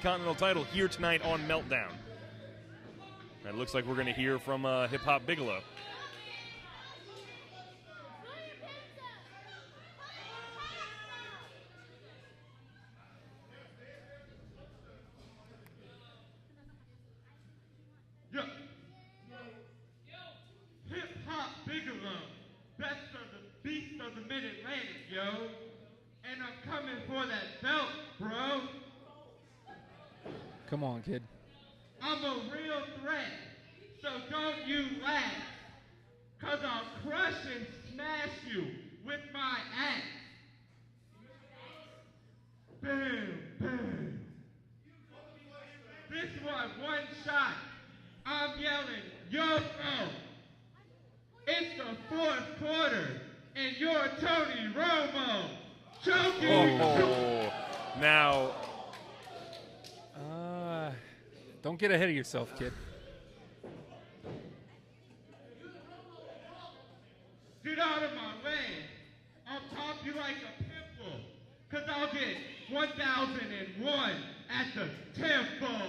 Continental title here tonight on Meltdown. And it looks like we're going to hear from Hip Hop Bigelow. Yo. Hip Hop Bigelow, best of the beast of the Mid-Atlantic, yo. And I'm coming for that belt, bro. Come on, kid. I'm a real threat, so don't you laugh. Cause I'll crush and smash you with my axe. Bam, bam. This one shot. I'm yelling, yo-ho. It's the fourth quarter, and you're Tony Romo. Choking. Oh, now. Don't get ahead of yourself, kid. Get out of my way. I'll top you like a pimple. Cause I'll get 1001 at the temple.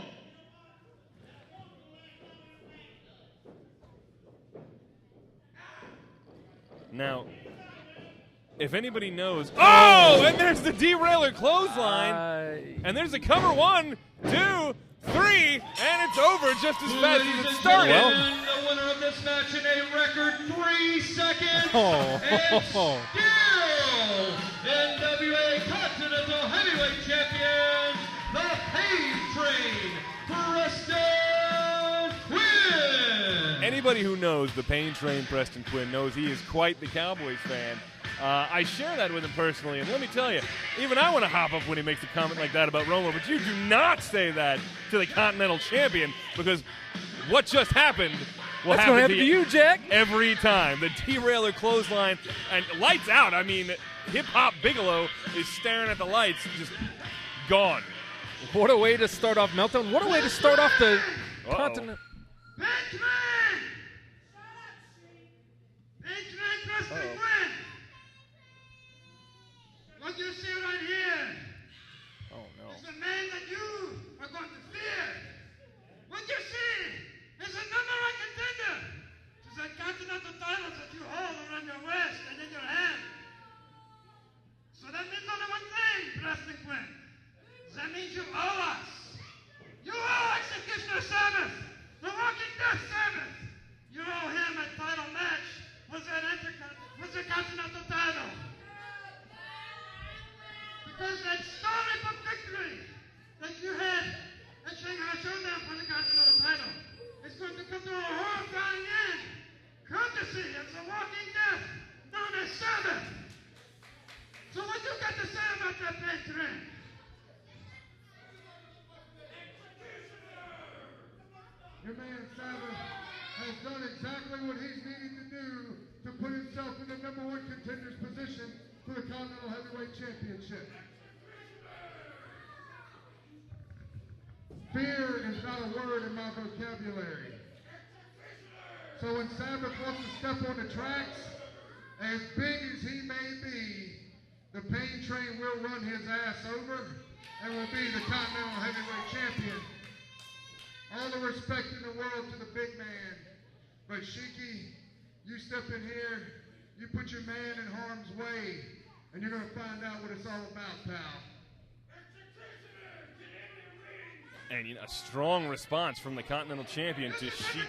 Now, if anybody knows. Oh, and there's the derailer clothesline. And there's a cover. 1, 2, 3, and it's over just as fast as it started. The winner of this match in a record 3 seconds. Oh. Still NWA Continental Heavyweight Champion, the Pain Train, Preston Quinn. Anybody who knows the Pain Train Preston Quinn knows he is quite the Cowboys fan. I share that with him personally, and let me tell you, even I want to hop up when he makes a comment like that about Romo, but you do not say that to the Continental Champion, because what just happened will happen to you, Jack. every time. The derailer clothesline, and lights out. I mean, Hip Hop Bigelow is staring at the lights, just gone. What a way to start off Meltdown. What a way to start off the Continental. Preston Quinn. What you see right here is a man that you are going to fear. What you see is a number one contender to the continental titles that you hold around your waist and in your hand. So that means only one thing, Preston Quinn. That means you owe us. You owe Executioner Sabbath, the Walking Death Sabbath. You owe him a title match with the continental title. Because that story for victory that you had at Shanghai Showdown for the Continental title is going to come to a horrifying end, courtesy of the Walking Death known as Sabbath. So what you got to say about that victory? Your man Sabbath has done exactly what he's needed to do to put himself in the number one contender's position for the Continental Heavyweight Championship. Fear is not a word in my vocabulary. So when Sabbath wants to step on the tracks, as big as he may be, the Pain Train will run his ass over and will be the Continental Heavyweight Champion. All the respect in the world to the big man, but Shiki, you step in here, you put your man in harm's way, and you're going to find out what it's all about, pal. And a strong response from the Continental Champion to Shiki.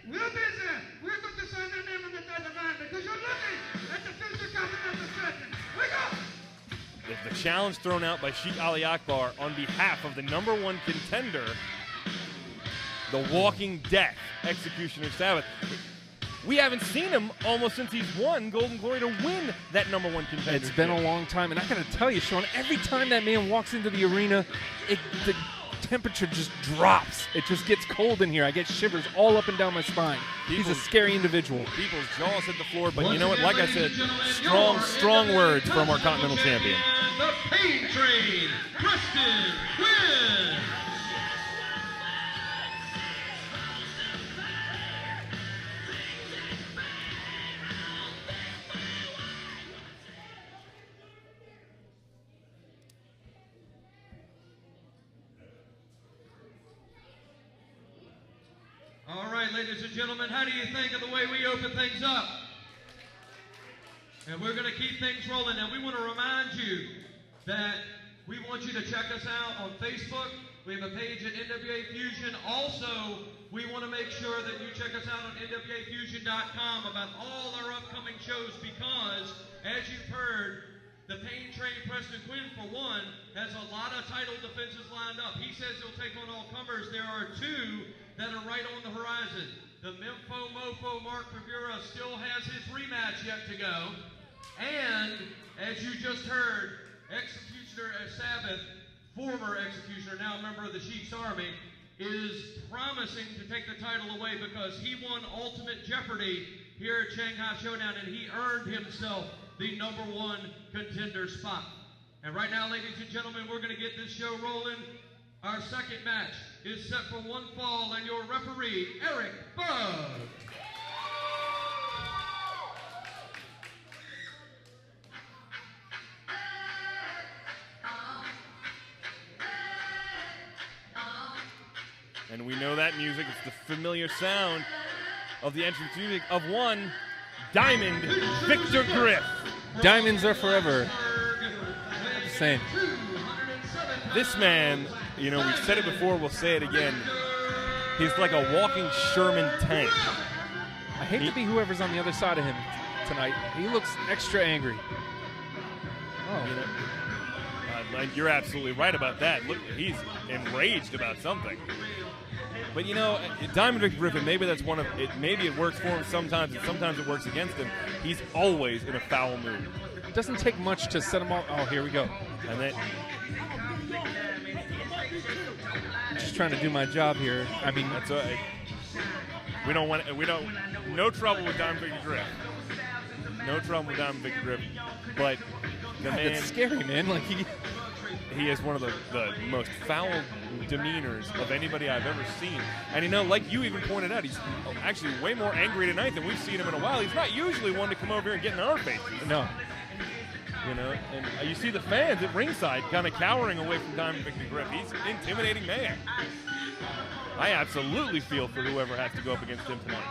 We'll be there. We're going to sign their name on the dotted line because you're looking at the future Continental Champion. We go! The challenge thrown out by Sheikh Ali Akbar on behalf of the number one contender, the Walking Death, Executioner Sabbath. We haven't seen him almost since he's won Golden Glory to win that number one contender. It's been a long time, and I got to tell you, Sean, every time that man walks into the arena, the temperature just drops. It just gets cold in here. I get shivers all up and down my spine. He's a scary individual. People's jaws hit the floor, but you know what? Like I said, strong words from our Continental Champion. The Pain Train, Preston Quinn. All right, ladies and gentlemen, how do you think of the way we open things up? And we're going to keep things rolling. And we want to remind you that we want you to check us out on Facebook. We have a page at NWA Fusion. Also, we want to make sure that you check us out on NWAfusion.com about all our upcoming shows because, as you've heard, the Pain Train Preston Quinn, for one, has a lot of title defenses lined up. He says he'll take on all comers. There are two that are right on the horizon. The Memphis Mofo Mark Figueroa still has his rematch yet to go. And, as you just heard, Executioner Sabbath, former Executioner, now a member of the Sheik's Army, is promising to take the title away because he won Ultimate Jeopardy here at Shanghai Showdown, and he earned himself the #1 contender spot. And right now, ladies and gentlemen, we're going to get this show rolling. Our second match is set for one fall, and your referee, Eric Bug. And we know that music. It's the familiar sound of the entrance music of one Diamond Victor Griff. Diamonds are forever. Same. This man, you know, we've said it before, we'll say it again. He's like a walking Sherman tank. I hate to be whoever's on the other side of him tonight. He looks extra angry. Oh. You know, you're absolutely right about that. Look, he's enraged about something. But you know, Diamond Victor Griffin, maybe that's one of it. Maybe it works for him sometimes, and sometimes it works against him. He's always in a foul mood. It doesn't take much to set him off. Oh, here we go. And then, just trying to do my job here. I mean, that's we don't want. No trouble with Diamond Victor Griffin. No trouble with Diamond Victor Griffin. But the God, man, that's scary, man. Like he is one of the most foul demeanors of anybody I've ever seen. And you know, like you even pointed out, he's actually way more angry tonight than we've seen him in a while. He's not usually one to come over here and get in our faces. No. You know, and you see the fans at ringside kind of cowering away from Diamond Victor Griff. He's an intimidating man. I absolutely feel for whoever has to go up against him tonight.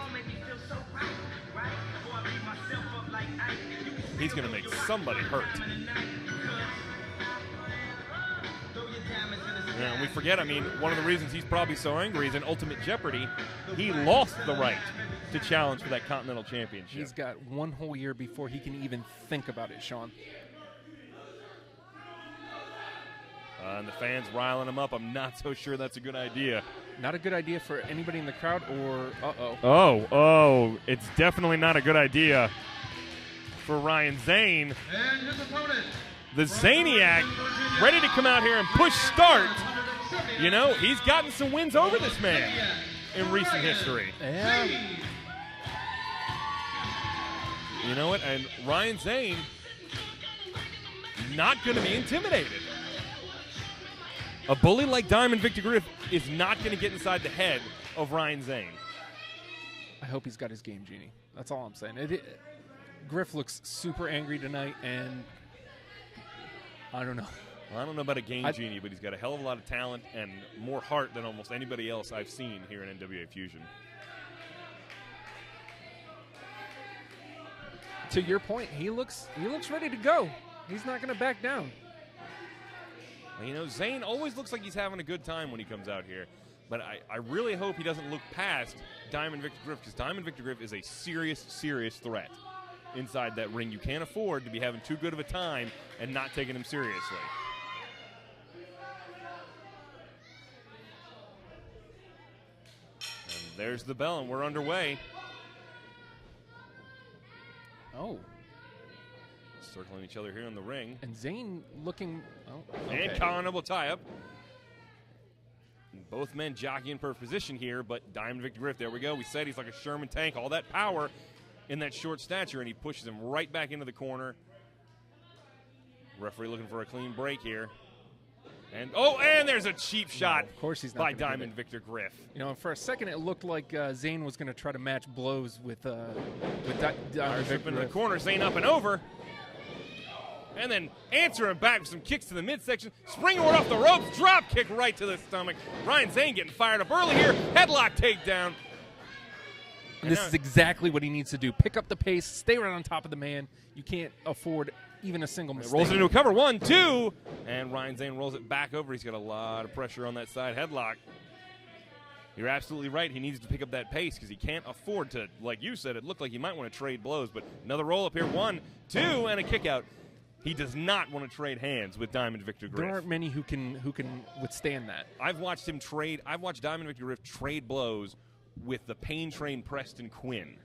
He's going to make somebody hurt. And we forget, I mean, one of the reasons he's probably so angry is in Ultimate Jeopardy, he lost the right to challenge for that Continental Championship. He's got one whole year before he can even think about it, Sean. And the fans riling him up. I'm not so sure that's a good idea. Not a good idea for anybody in the crowd or, Oh, it's definitely not a good idea for Ryan Zane. And his opponent, the Zaniac, ready to come out here and push start. You know, he's gotten some wins over this man in recent history. Yeah. You know what? And Ryan Zane not going to be intimidated. A bully like Diamond Victor Griff is not going to get inside the head of Ryan Zane. I hope he's got his game genie. That's all I'm saying. Griff looks super angry tonight, and I don't know. Well, I don't know about a game genie, but he's got a hell of a lot of talent and more heart than almost anybody else I've seen here in NWA Fusion. To your point, he looks ready to go. He's not going to back down. You know, Zane always looks like he's having a good time when he comes out here. But I really hope he doesn't look past Diamond Victor Griff, because Diamond Victor Griff is a serious, serious threat inside that ring. You can't afford to be having too good of a time and not taking him seriously. And there's the bell, and we're underway. Oh. Circling each other here in the ring. And Zane looking... Oh, okay. And Colin will tie up. Both men jockeying for position here, but Diamond Victor Griff, there we go. We said he's like a Sherman tank, all that power in that short stature, and he pushes him right back into the corner. Referee looking for a clean break here. And there's a cheap shot of course he's not by Diamond Victor Griff. You know, for a second it looked like Zane was going to try to match blows with Diamond Victor in the Griff. corner, Zane up and over. And then answering back with some kicks to the midsection. Springboard off the ropes, drop kick right to the stomach. Ryan Zane getting fired up early here. Headlock takedown. And this is exactly what he needs to do. Pick up the pace, stay right on top of the man. You can't afford even a single mistake. Rolls it into a cover. 1, 2. And Ryan Zane rolls it back over. He's got a lot of pressure on that side headlock. You're absolutely right. He needs to pick up that pace because he can't afford to, like you said, it looked like he might want to trade blows. But another roll up here. 1, 2, and a kick out. He does not want to trade hands with Diamond Victor Griff. There aren't many who can withstand that. I've watched Diamond Victor Griff trade blows with the Pain Train Preston Quinn.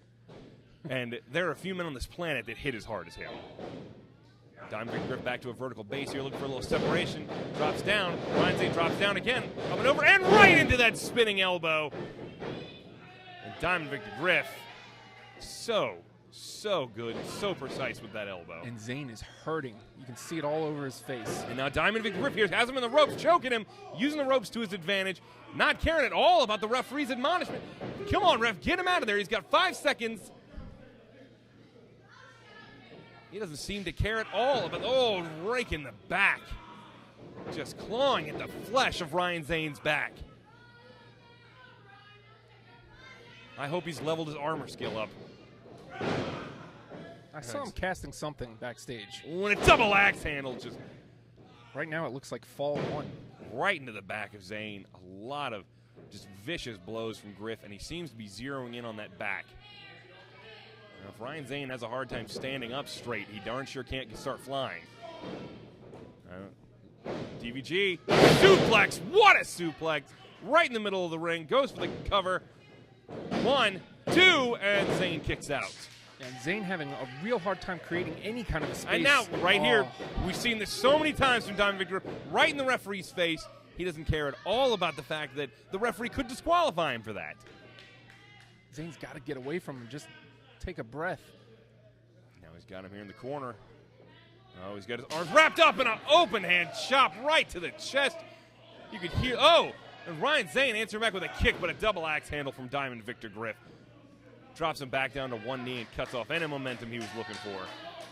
And there are a few men on this planet that hit as hard as him. Diamond Victor Griff back to a vertical base here, looking for a little separation. Drops down. Ryan Zane drops down again. Coming over and right into that spinning elbow. And Diamond Victor Griff, so good, so precise with that elbow. And Zane is hurting. You can see it all over his face. And now Diamond Victor Griff here has him in the ropes, choking him, using the ropes to his advantage, not caring at all about the referee's admonishment. Come on, ref, get him out of there. He's got 5 seconds. He doesn't seem to care at all about, rake in the back. Just clawing at the flesh of Ryan Zane's back. I hope he's leveled his armor skill up. I saw him casting something backstage. When a double axe handle just... Right now it looks like fall 1. Right into the back of Zane. A lot of just vicious blows from Griff, and he seems to be zeroing in on that back. Now, if Ryan Zane has a hard time standing up straight, he darn sure can't start flying. DVG, suplex, what a suplex. Right in the middle of the ring, goes for the cover. 1, 2, and Zane kicks out. And Zane having a real hard time creating any kind of a space. And now, right here, we've seen this so many times from Diamond Victor, right in the referee's face. He doesn't care at all about the fact that the referee could disqualify him for that. Zane's got to get away from him. Just take a breath. Now he's got him here in the corner. Oh, he's got his arms wrapped up in an open hand chop right to the chest. You could hear, and Ryan Zane answering back with a kick, but a double axe handle from Diamond Victor Griff. Drops him back down to one knee and cuts off any momentum he was looking for.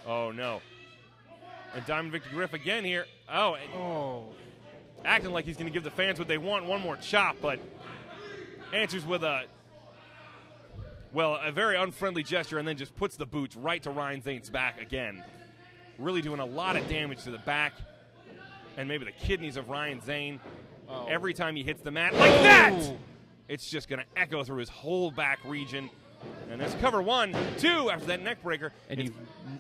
Oh, no. And Diamond Victor Griff again here. Acting like he's going to give the fans what they want. One more chop, but answers with a very unfriendly gesture and then just puts the boots right to Ryan Zane's back again. Really doing a lot of damage to the back and maybe the kidneys of Ryan Zane. Every time he hits the mat like that, it's just going to echo through his whole back region. And there's cover 1, 2 after that neck breaker. And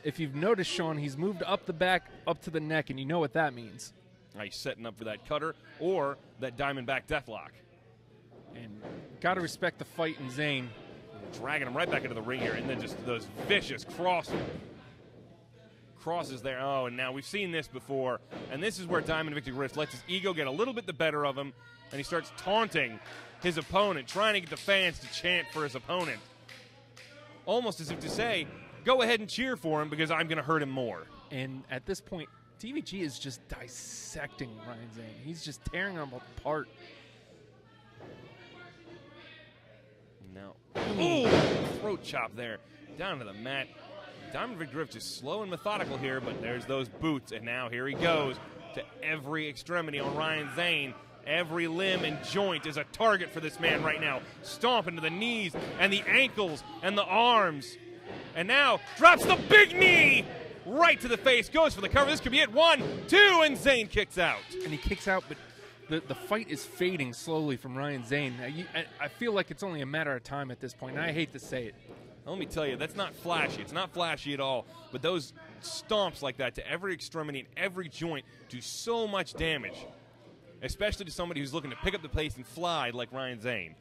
if you've noticed, Sean, he's moved up the back, up to the neck, and you know what that means. He's setting up for that cutter or that Diamondback deathlock. And got to respect the fight in Zane. Dragging him right back into the ring here, and then just those vicious crosses there. Oh, and now we've seen this before. And this is where Diamond Victor Griff lets his ego get a little bit the better of him, and he starts taunting his opponent, trying to get the fans to chant for his opponent. Almost as if to say, go ahead and cheer for him because I'm going to hurt him more. And at this point, DVG is just dissecting Ryan Zane. He's just tearing him apart. No. Throat chop there. Down to the mat. Diamond Victor Griff just slow and methodical here, but there's those boots. And now here he goes to every extremity on Ryan Zane. Every limb and joint is a target for this man right now. Stomping to the knees and the ankles and the arms. And now drops the big knee right to the face. Goes for the cover. This could be it. 1, 2, and Zane kicks out. And he kicks out, but the fight is fading slowly from Ryan Zane. I feel like it's only a matter of time at this point, and I hate to say it. Let me tell you, that's not flashy. It's not flashy at all. But those stomps like that to every extremity and every joint do so much damage. Especially to somebody who's looking to pick up the pace and fly like Ryan Zane.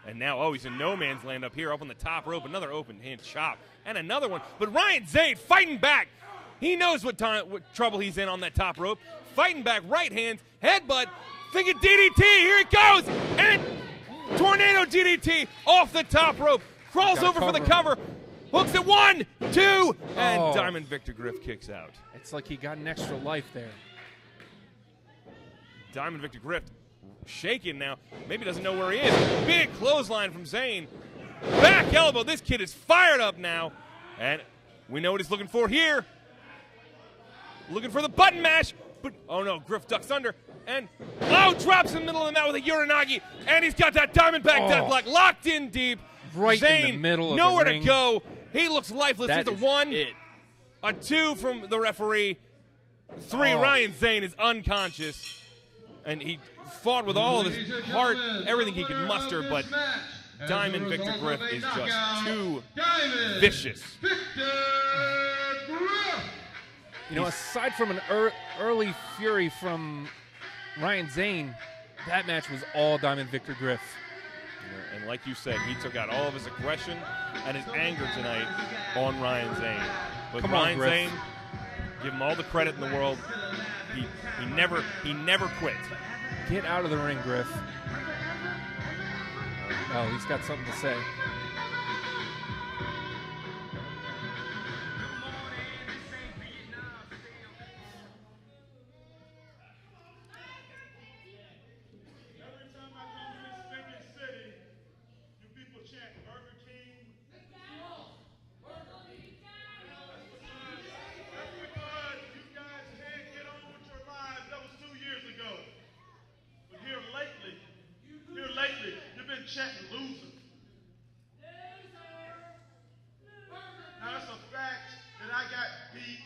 And now, he's in no man's land up here, up on the top rope. Another open hand chop. And another one. But Ryan Zane fighting back. He knows what trouble he's in on that top rope. Fighting back, right hands, headbutt, thinking DDT. Here it goes. And tornado DDT off the top rope. Crawls over for the cover. Hooks it 1, 2, and Diamond Victor Griff kicks out. It's like he got an extra life there. Diamond Victor Griff shaking now. Maybe doesn't know where he is. Big clothesline from Zane. Back elbow. This kid is fired up now. And we know what he's looking for here. Looking for the button mash. But, oh no, Griff ducks under. And, drops in the middle of the mat with a Uranagi. And he's got that Diamondback deathlock locked in deep. right in the Zayn, middle of nowhere the ring. to go. He looks lifeless. That He's a is 1, it. a 2 from the referee. 3, Oh. Ryan Zayn is unconscious. And he fought with all of his heart, everything he could muster, but Diamond Victor Griff is just too vicious. You know, aside from an early fury from Ryan Zayn, that match was all Diamond Victor Griff. And like you said, he took out all of his aggression and his anger tonight on Ryan Zayn. But Come on, Ryan Griff. Zayn, give him all the credit in the world. He never quit. Get out of the ring, Griff. Oh, he's got something to say. Every time I come to this stinking city, you people chant Burger King. That's because you guys can't get on with your lives. That was 2 years ago. But here lately, you've been chanting losers. Now it's a fact that I got beat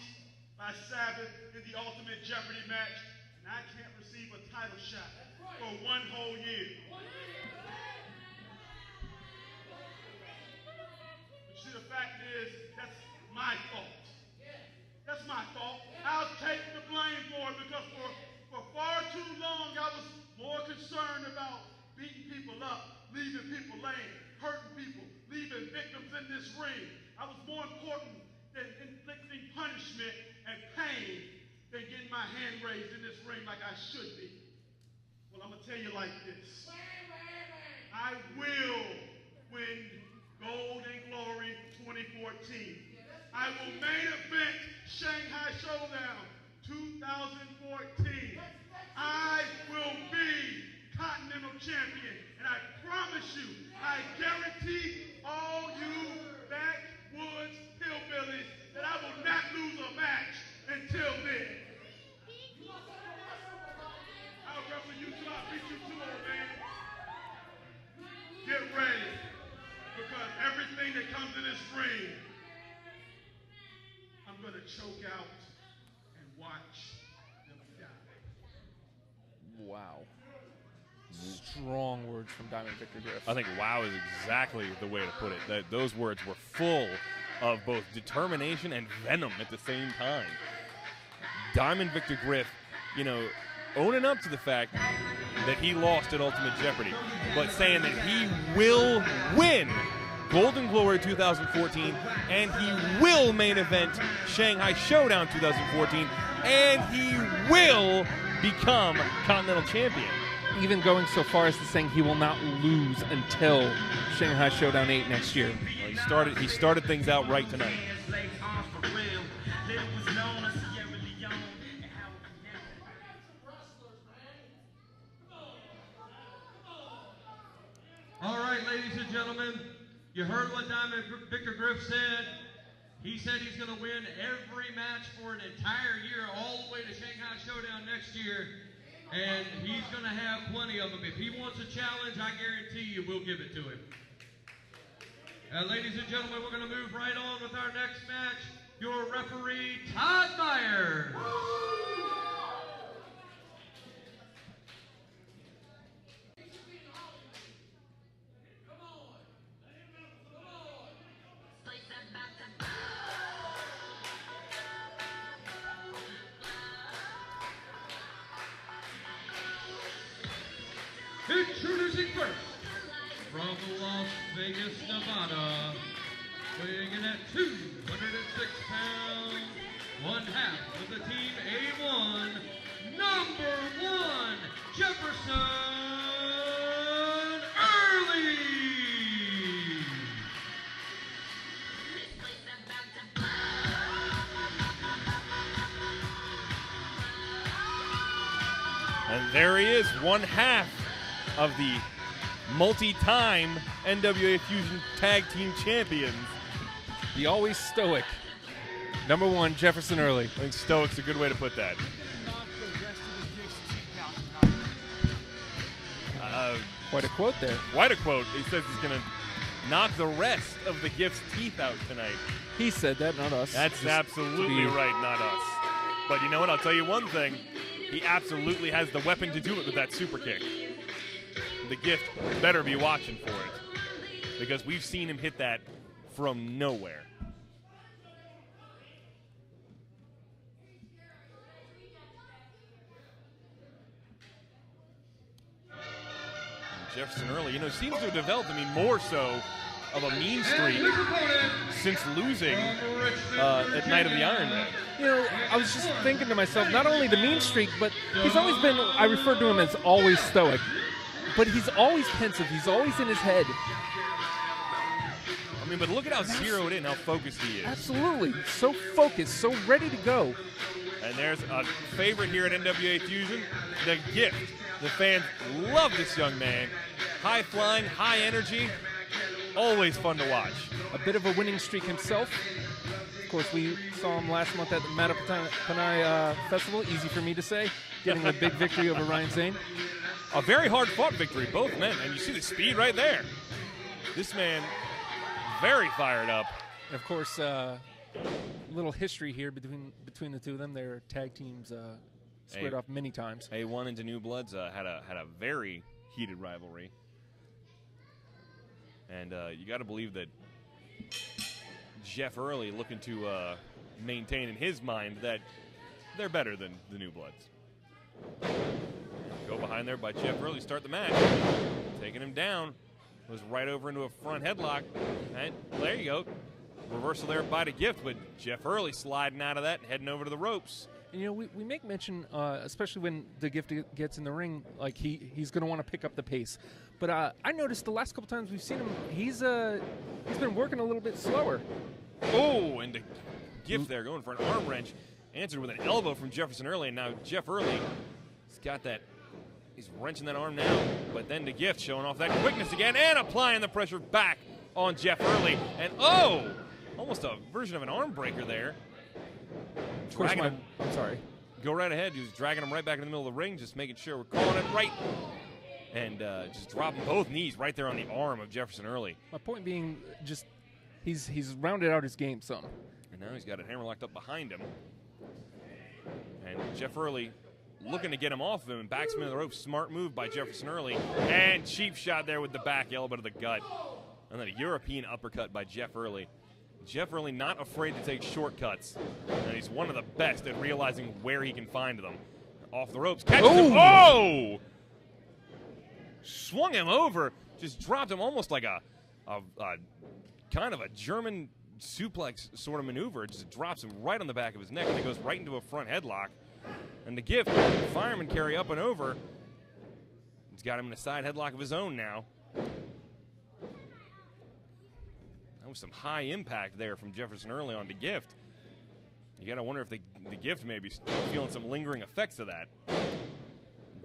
by Sabbath in the Ultimate Jeopardy match, and I can't receive a title shot for 1 whole year. But see, the fact is, that's my fault. That's my fault. I'll take the blame for it because for far too long I was more concerned about beating people up, leaving people lame, hurting people, leaving victims in this ring. I was more important than inflicting punishment and pain than getting my hand raised in this ring like I should be. Well, I'm going to tell you like this. I will win Gold and Glory 2014. I will main event Shanghai Showdown 2014. I will be Continental Champion. And I promise you, I guarantee all you backwoods hillbillies that I will not lose a match until then. I'll wrestle you till I beat you too, old man. Get ready, because everything that comes in this ring, I'm going to choke out and watch them die. Wow. Strong words from Diamond Victor Griff. I think wow is exactly the way to put it. Those words were full of both determination and venom at the same time. Diamond Victor Griff, owning up to the fact that he lost at Ultimate Jeopardy, but saying that he will win Golden Glory 2014, and he will main event Shanghai Showdown 2014, and he will become Continental Champion. Even going so far as to saying he will not lose until Shanghai Showdown 8 next year. Well, he started things out right tonight. All right, ladies and gentlemen, you heard what Diamond Victor Griff said. He said he's going to win every match for an entire year, all the way to Shanghai Showdown next year. And he's going to have plenty of them. If he wants a challenge, I guarantee you we'll give it to him. Ladies and gentlemen, we're going to move right on with our next match. Your referee, Todd Myers. Introducing first, from Las Vegas, Nevada, weighing in at 206 pounds, one half of the Team A1, number 1, Jefferson Early. And there he is, one half of the multi-time NWA Fusion Tag Team Champions. The always stoic number 1, Jefferson Early. I think stoic's a good way to put that. Quite a quote there. Quite a quote. He says he's going to knock the rest of the Gift's teeth out tonight. He said that, not us. That's Just absolutely to be- right, not us. But you know what? I'll tell you one thing. He absolutely has the weapon to do it with that super kick. The Gift better be watching for it, because we've seen him hit that from nowhere. Jefferson Early, seems to have developed, more so of a mean streak since losing at Night of the Iron Man. I was just thinking to myself, not only the mean streak, but he's always been, I refer to him as always stoic, but he's always pensive. He's always in his head. But look at how zeroed in, how focused he is. Absolutely. So focused, so ready to go. And there's a favorite here at NWA Fusion, the Gift. The fans love this young man. High flying, high energy, always fun to watch. A bit of a winning streak himself. Of course, we saw him last month at the Mattapanai Festival. Easy for me to say, getting a big victory over Ryan Zane. A very hard-fought victory, both men. And you see the speed right there. This man, very fired up. And of course, little history here between the two of them. Their tag teams squared off many times. A1 and New Bloods had a very heated rivalry. And you got to believe that Jeff Early looking to maintain in his mind that they're better than the New Bloods. Go behind there by Jeff Early, start the match. Taking him down. Was right over into a front headlock. And there you go. Reversal there by the Gift, but Jeff Early sliding out of that and heading over to the ropes. And we make mention, especially when the Gift gets in the ring, like he's going to want to pick up the pace. But I noticed the last couple times we've seen him, he's been working a little bit slower. Oh, and the Gift there going for an arm wrench. Answered with an elbow from Jefferson Early, and now Jeff Early has got that. He's wrenching that arm now, but then the Gift showing off that quickness again and applying the pressure back on Jeff Early. And almost a version of an arm breaker there. Of course, I'm sorry. Go right ahead. He was dragging him right back in the middle of the ring, just making sure we're calling it right. And just dropping both knees right there on the arm of Jefferson Early. My point being, just he's rounded out his game some. And now he's got it hammer locked up behind him. And Jeff Early looking to get him off of him and backs him into the ropes. Smart move by Jefferson Early. And cheap shot there with the back elbow to the gut. And then a European uppercut by Jeff Early. Jeff Early not afraid to take shortcuts. And he's one of the best at realizing where he can find them. Off the ropes. Catches him. Oh! Swung him over. Just dropped him almost like a kind of a German suplex sort of maneuver. It just drops him right on the back of his neck, and it goes right into a front headlock. And the Gift, fireman carry up and over. He's got him in a side headlock of his own now. That was some high impact there from Jefferson Early on the Gift. You got to wonder if the Gift may be feeling some lingering effects of that.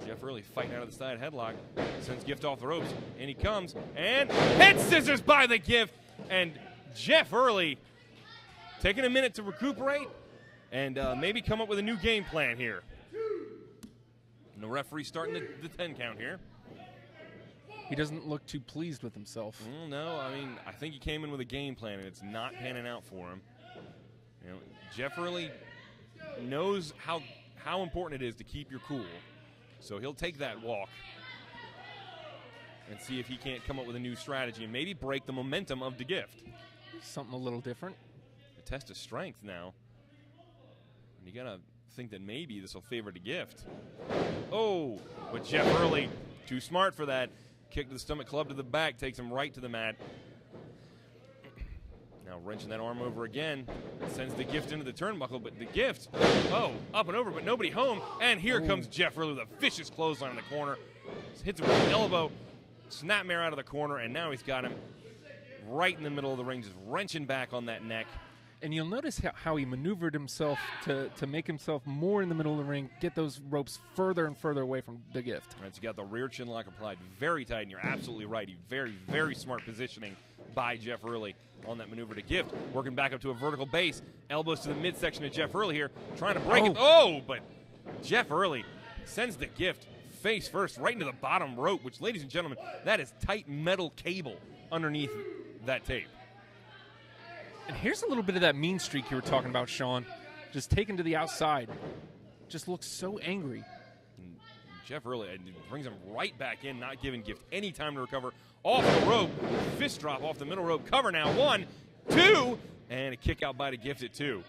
Jeff Early fighting out of the side headlock. Sends Gift off the ropes. And he comes. And head scissors by the Gift. And Jeff Early taking a minute to recuperate and maybe come up with a new game plan here. And the referee starting the 10 count here. He doesn't look too pleased with himself. No, I think he came in with a game plan, and it's not panning out for him. Jeff Early knows how important it is to keep your cool. So he'll take that walk and see if he can't come up with a new strategy and maybe break the momentum of the Gift. Something a little different. A test of strength now. And you got to think that maybe this will favor the Gift. Oh, but Jeff Early, too smart for that. Kick to the stomach, club to the back, takes him right to the mat. Now wrenching that arm over again. Sends the Gift into the turnbuckle, but the Gift, up and over, but nobody home. And here comes Jeff Early with a vicious clothesline in the corner. Hits him with an elbow. Snapmare out of the corner, and now he's got him right in the middle of the ring, just wrenching back on that neck. And you'll notice how he maneuvered himself to make himself more in the middle of the ring, get those ropes further and further away from the Gift. All right, so you got the rear chin lock applied very tight, and you're absolutely right. Very, very smart positioning by Jeff Early on that maneuver to Gift. Working back up to a vertical base. Elbows to the midsection of Jeff Early here, trying to break it. Oh, but Jeff Early sends the Gift face first right into the bottom rope, which, ladies and gentlemen, that is tight metal cable underneath that tape. And here's a little bit of that mean streak you were talking about, Sean. Just taken to the outside. Just looks so angry. And Jeff Early brings him right back in, not giving Gift any time to recover. Off the rope, fist drop off the middle rope. Cover now, 1, 2, and a kick out by the Gift at 2.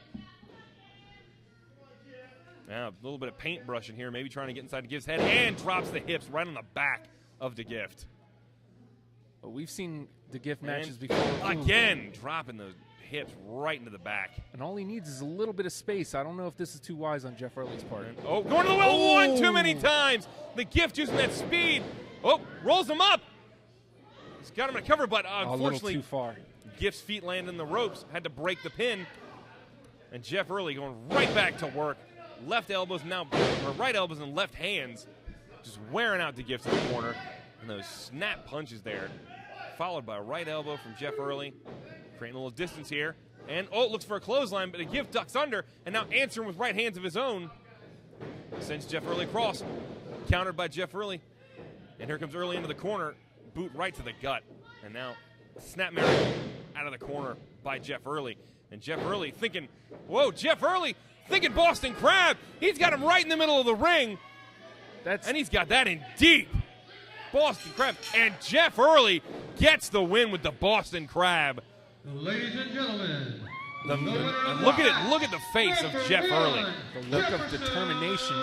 Now a little bit of paintbrushing here, maybe trying to get inside the Gift's head, and drops the hips right on the back of the Gift. But we've seen the Gift matches before. Again, dropping those hips right into the back. And all he needs is a little bit of space. I don't know if this is too wise on Jeff Early's part. Oh, going to the well, 1 too many times. The Gift using that speed. Oh, rolls him up. He's got him in a cover, but unfortunately, a little too far. Gift's feet land in the ropes, had to break the pin. And Jeff Early going right back to work. Left elbows now, or right elbows and left hands, just wearing out the Gift in the corner. And those snap punches there, followed by a right elbow from Jeff Early, creating a little distance here. And, looks for a clothesline, but the Gift ducks under, and now answering with right hands of his own. Sends Jeff Early across, countered by Jeff Early. And here comes Early into the corner, boot right to the gut. And now snap mare out of the corner by Jeff Early. And Jeff Early thinking, whoa, Jeff Early thinking Boston Crab. He's got him right in the middle of the ring. And he's got that in deep. Boston Crab. And Jeff Early gets the win with the Boston Crab. Ladies and gentlemen, and look at it. Look at the face of Jeff Early. The look of determination.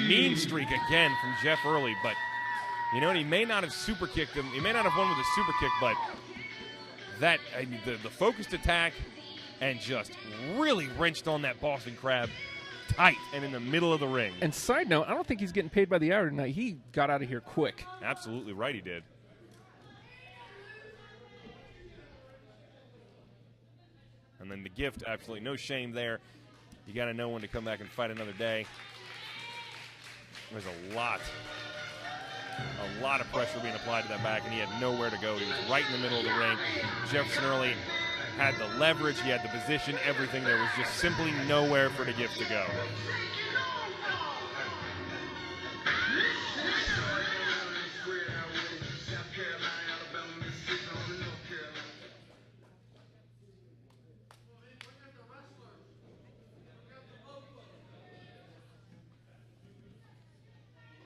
Mean streak again from Jeff Early, but you know what? He may not have super kicked him. He may not have won with a super kick, but that the focused attack and just really wrenched on that Boston Crab tight and in the middle of the ring. And side note, I don't think he's getting paid by the hour tonight. He got out of here quick. Absolutely right, he did. And then the Gift, absolutely no shame there. You got to know when to come back and fight another day. There's a lot of pressure being applied to that back, and he had nowhere to go. He was right in the middle of the ring. Jefferson Early had the leverage, he had the position, everything. There was just simply nowhere for the Gift to go.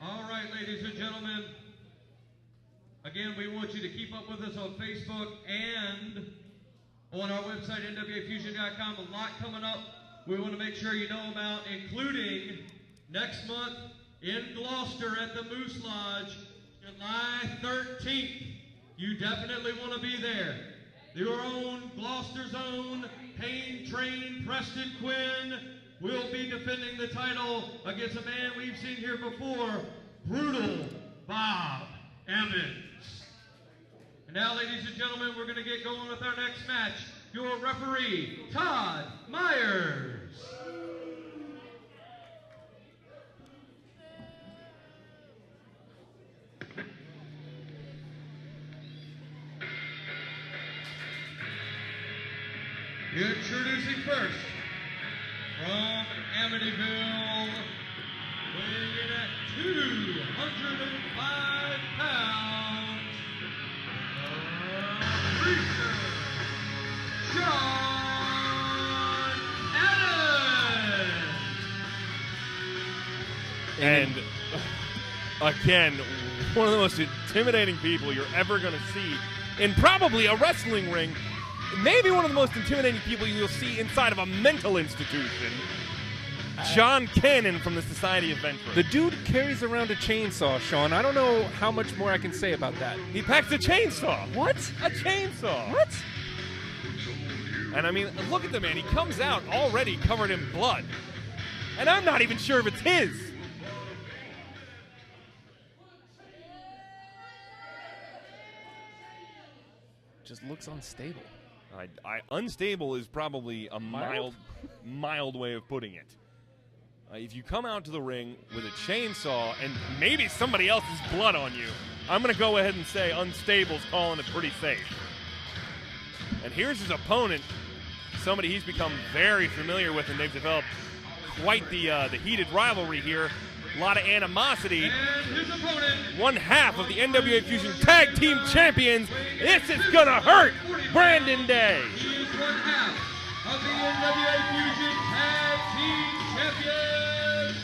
All right, ladies and gentlemen. Again, we want you to keep up with us on Facebook and on our website, nwafusion.com. A lot coming up we want to make sure you know about, including next month in Gloucester at the Moose Lodge, July 13th. You definitely want to be there. Your own, Gloucester's own, Pain Train Preston Quinn will be defending the title against a man we've seen here before, Brutal Bob Emmons. And now, ladies and gentlemen, we're going to get going with our next match. Your referee, Todd Myers. Introducing first, from Amityville, weighing in at 205 pounds, John Adams. And again, one of the most intimidating people you're ever going to see in probably a wrestling ring. Maybe one of the most intimidating people you'll see inside of a mental institution. John Cannon from the Society of Ventura. The dude carries around a chainsaw, Sean. I don't know how much more I can say about that. He packs a chainsaw. What? A chainsaw. What? And I mean, look at the man. He comes out already covered in blood. And I'm not even sure if it's his. Just looks unstable. Unstable is probably a mild way of putting it. If you come out to the ring with a chainsaw and maybe somebody else's blood on you, I'm going to go ahead and say unstable's calling it pretty safe. And here's his opponent, somebody he's become very familiar with, and they've developed quite the heated rivalry here. a lot of animosity. And his opponent, One half of the NWA Fusion Tag Team Champions. This is gonna hurt Brandon Day. he is one half of the NWA Fusion Tag Team Champions,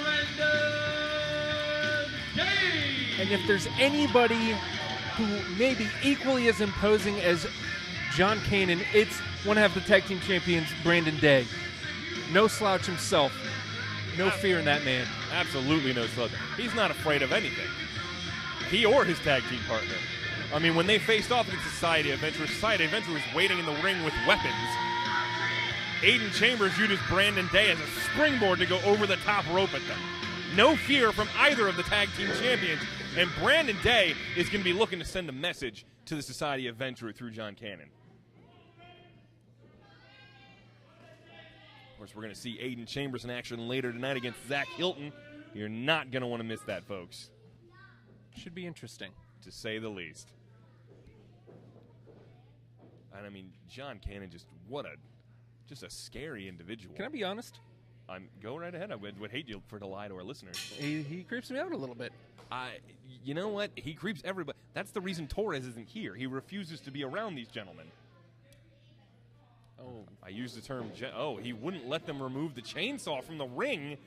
Brandon Day. And if there's anybody who may be equally as imposing as John Kanan, it's one half of the tag team champions, Brandon Day. No slouch himself. No fear in that man. Absolutely no slouch. He's not afraid of anything. He or his tag team partner. I mean, when they faced off against Society of Venture was waiting in the ring with weapons. Aiden Chambers used Brandon Day as a springboard to go over the top rope at them. No fear from either of the tag team champions. And Brandon Day is going to be looking to send a message to the Society of Venture through John Cannon. Of course, we're going to see Aiden Chambers in action later tonight against Zach Hilton. You're not going to want to miss that, folks. Should be interesting. To say the least. And I mean, John Cannon, just a scary individual. Can I be honest? Go right ahead. I would hate you to lie to our listeners. He creeps me out a little bit. You know what? He creeps everybody. That's the reason Torres isn't here. He refuses to be around these gentlemen. Oh. I used the term, he wouldn't let them remove the chainsaw from the ring.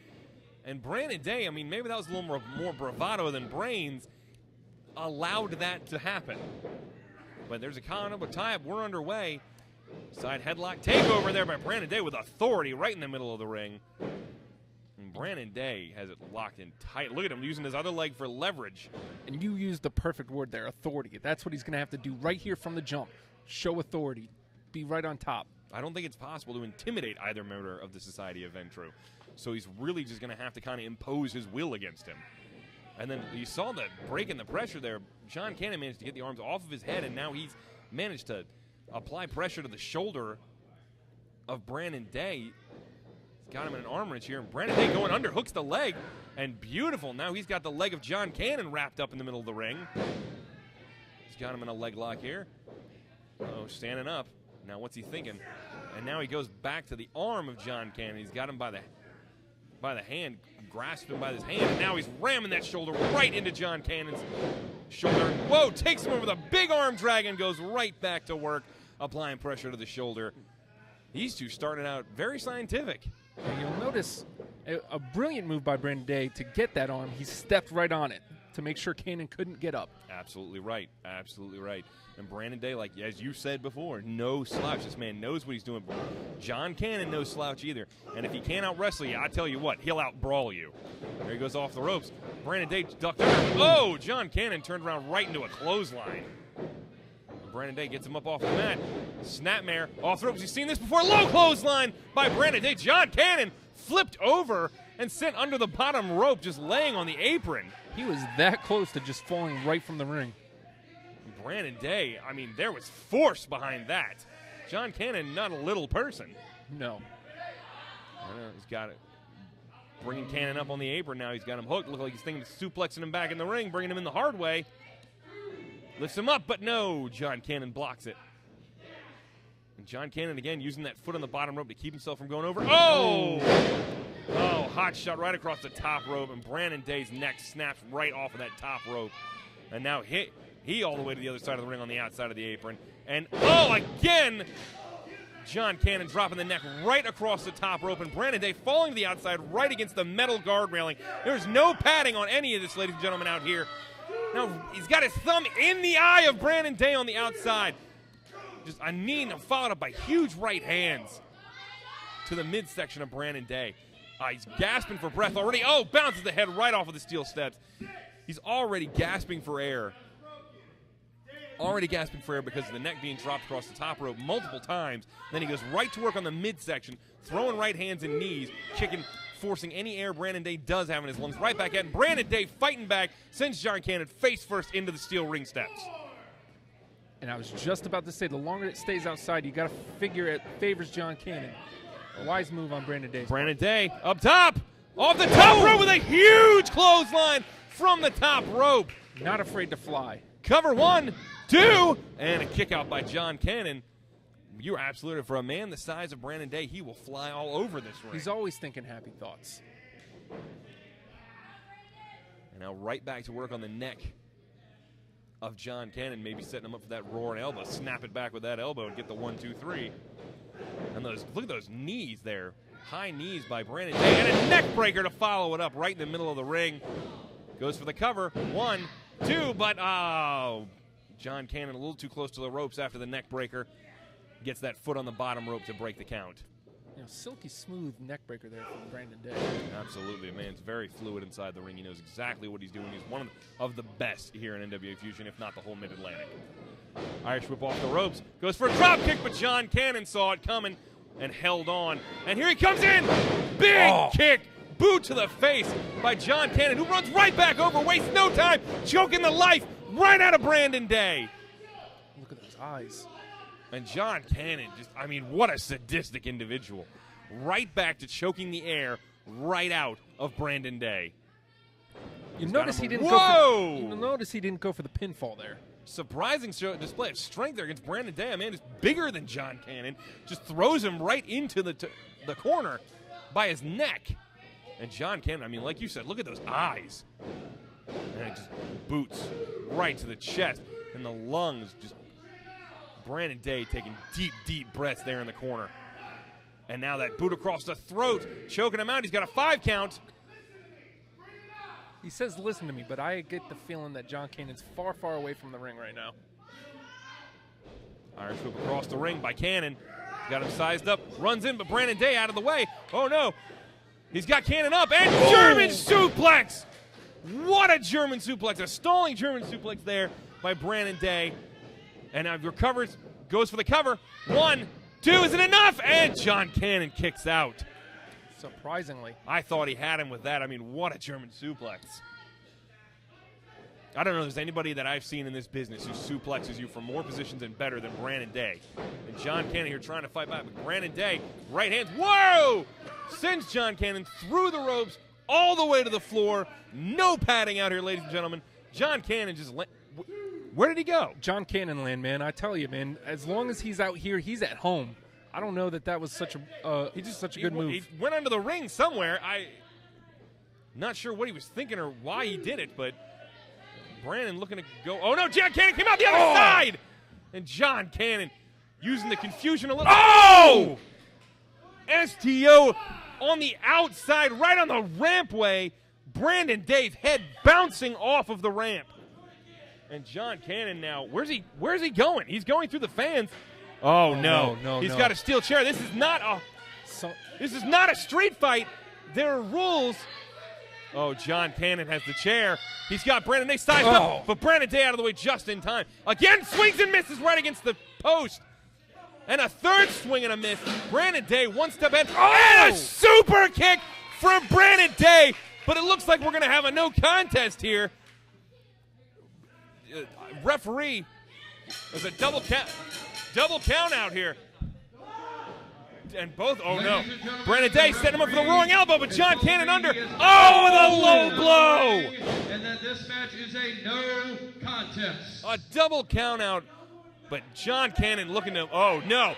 And Brandon Day, I mean, maybe that was a little more bravado than brains, allowed that to happen. But there's a count-up, a tie-up. We're underway. Side headlock takeover there by Brandon Day with authority right in the middle of the ring. And Brandon Day has it locked in tight. Look at him using his other leg for leverage. And you used the perfect word there, authority. That's what he's going to have to do right here from the jump. Show authority. Be right on top. I don't think it's possible to intimidate either member of the Society of Ventru. So he's really just going to have to kind of impose his will against him. And then you saw the break in the pressure there. John Cannon managed to get the arms off of his head, and now he's managed to apply pressure to the shoulder of Brandon Day. He's got him in an arm wrench here, and Brandon Day going under, hooks the leg, and beautiful. Now he's got the leg of John Cannon wrapped up in the middle of the ring. He's got him in a leg lock here. Oh, standing up. Now what's he thinking? And now he goes back to the arm of John Cannon. He's got him by the hand, grasped him by his hand, and now he's ramming that shoulder right into John Cannon's shoulder. Whoa, takes him over the big arm drag and goes right back to work, applying pressure to the shoulder. These two started out very scientific. And you'll notice a brilliant move by Brandon Day to get that arm. He stepped right on it to make sure Cannon couldn't get up. Absolutely right. Absolutely right. And Brandon Day, like as you said before, no slouch. This man knows what he's doing. John Cannon, no slouch either. And if he can't out-wrestle you, I tell you what, he'll out-brawl you. There he goes off the ropes. Brandon Day ducked under. Oh, John Cannon turned around right into a clothesline. Brandon Day gets him up off the mat. Snapmare off the ropes. You've seen this before. Low clothesline by Brandon Day. John Cannon flipped over and sent under the bottom rope, just laying on the apron. He was that close to just falling right from the ring. Brandon Day, I mean, there was force behind that. John Cannon, not a little person. No. He's got it. Bringing Cannon up on the apron now. He's got him hooked. Looks like he's thinking of suplexing him back in the ring, bringing him in the hard way. Lifts him up, but no. John Cannon blocks it. And John Cannon, again, using that foot on the bottom rope to keep himself from going over. Oh! Oh, hot shot right across the top rope, and Brandon Day's neck snaps right off of that top rope. And now he all the way to the other side of the ring on the outside of the apron. And, oh, again, John Cannon dropping the neck right across the top rope, and Brandon Day falling to the outside right against the metal guard railing. There's no padding on any of this, ladies and gentlemen, out here. Now, he's got his thumb in the eye of Brandon Day on the outside. Just a knee followed up by huge right hands to the midsection of Brandon Day. He's gasping for breath already. Oh, bounces the head right off of the steel steps. He's already gasping for air. Already gasping for air because of the neck being dropped across the top rope multiple times. Then he goes right to work on the midsection, throwing right hands and knees, kicking, forcing any air Brandon Day does have in his lungs right back at him. Brandon Day fighting back, sends John Cannon face first into the steel ring steps. And I was just about to say, the longer it stays outside, you got to figure it favors John Cannon. A wise move on Brandon Day. Brandon Day up top, off the top rope with a huge clothesline from the top rope. Not afraid to fly. Cover 1, 2, and a kick out by John Cannon. You're absolutely, for a man the size of Brandon Day, he will fly all over this ring. He's always thinking happy thoughts. And now right back to work on the neck of John Cannon, maybe setting him up for that roaring elbow. Snap it back with that elbow and get the 1, 2, 3. And look at those knees there. High knees by Brandon Day. And a neck breaker to follow it up right in the middle of the ring. Goes for the cover. 1, 2, but John Cannon a little too close to the ropes after the neck breaker. Gets that foot on the bottom rope to break the count. You know, silky smooth neck breaker there from Brandon Day. Absolutely. The man's very fluid inside the ring. He knows exactly what he's doing. He's one of the best here in NWA Fusion, if not the whole Mid-Atlantic. Irish whip off the ropes. Goes for a drop kick, but John Cannon saw it coming and held on. And here he comes in. Big kick. Boot to the face by John Cannon, who runs right back over, wastes no time, choking the life right out of Brandon Day. Look at those eyes. And John Cannon, what a sadistic individual. Right back to choking the air right out of Brandon Day. You notice he didn't go for the pinfall there. Surprising display of strength there against Brandon Day. A man is bigger than John Cannon. Just throws him right into the corner by his neck. And John Cannon, like you said, look at those eyes. And it just boots right to the chest and the lungs. Just Brandon Day taking deep, deep breaths there in the corner. And now that boot across the throat, choking him out. He's got a 5 count. He says, listen to me, but I get the feeling that John Cannon's far, far away from the ring right now. Irish whip across the ring by Cannon. Got him sized up, runs in, but Brandon Day out of the way. Oh, no. He's got Cannon up, and German suplex! What a German suplex, a stalling German suplex there by Brandon Day. And now recovers, goes for the cover. 1, 2, isn't enough, and John Cannon kicks out. Surprisingly. I thought he had him with that. What a German suplex. I don't know if there's anybody that I've seen in this business who suplexes you from more positions and better than Brandon Day. And John Cannon here trying to fight back. But Brandon Day, right hands, whoa! Sends John Cannon through the ropes all the way to the floor. No padding out here, ladies and gentlemen. John Cannon just where did he go? John Cannon land, man. I tell you, man, as long as he's out here, he's at home. I don't know that was such a good move. He went under the ring somewhere. Not sure what he was thinking or why he did it, but Brandon looking to go. Oh, no, John Cannon came out the other side. And John Cannon using the confusion a little. Oh! STO on the outside, right on the rampway. Brandon Day's head bouncing off of the ramp. And John Cannon now, where's he going? He's going through the fans. Oh, no. He's got a steel chair. This is not a street fight. There are rules. Oh, John Cannon has the chair. He's got Brandon Day sized up, but Brandon Day out of the way just in time. Again, swings and misses right against the post. And a third swing and a miss. Brandon Day one step ahead. And a super kick from Brandon Day. But it looks like we're going to have a no contest here. Referee, there's a double count out here. And both, Brandon Day set him up for the rolling elbow, but John Cannon under. Oh, with a low blow. And then this match is a no contest. A double count out, but John Cannon looking to, oh no,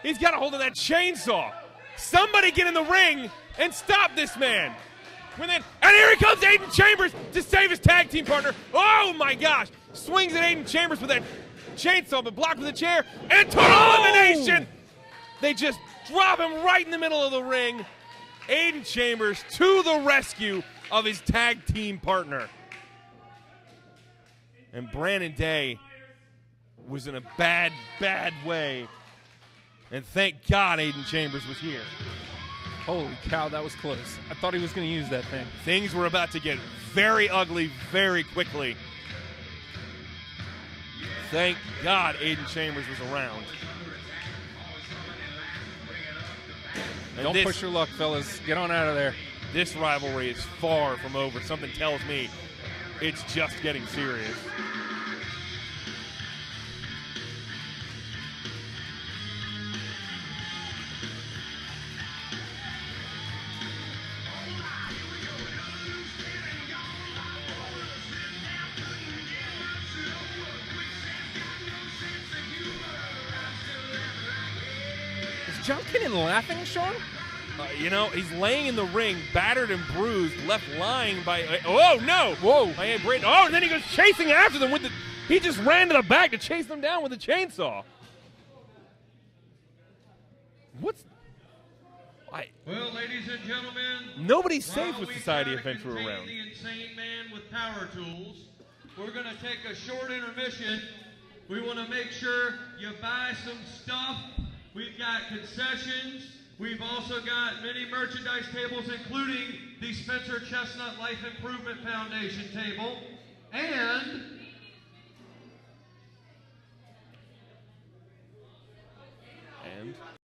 he's got a hold of that chainsaw. Somebody get in the ring and stop this man. And here he comes, Aiden Chambers, to save his tag team partner. Oh my gosh, swings at Aiden Chambers with that chainsaw, but blocked with a chair, and total elimination. They just drop him right in the middle of the ring. Aiden Chambers to the rescue of his tag team partner. And Brandon Day was in a bad, bad way. And thank God Aiden Chambers was here. Holy cow, that was close. I thought he was going to use that thing. Things were about to get very ugly very quickly. Thank God Aiden Chambers was around. And Don't push your luck, fellas. Get on out of there. This rivalry is far from over. Something tells me it's just getting serious. John Cannon laughing, Sean? You know, he's laying in the ring, battered and bruised, left lying by. Oh no! Whoa! By Braden. Oh, and then he goes chasing after them with the. He just ran to the back to chase them down with a chainsaw. What's. Well, ladies and gentlemen, nobody's safe with while we Society try of to Ventura contain around. the insane man with power tools, we're going to take a short intermission. We want to make sure you buy some stuff. We've got concessions. We've also got many merchandise tables, including the Spencer Chestnut Life Improvement Foundation table. And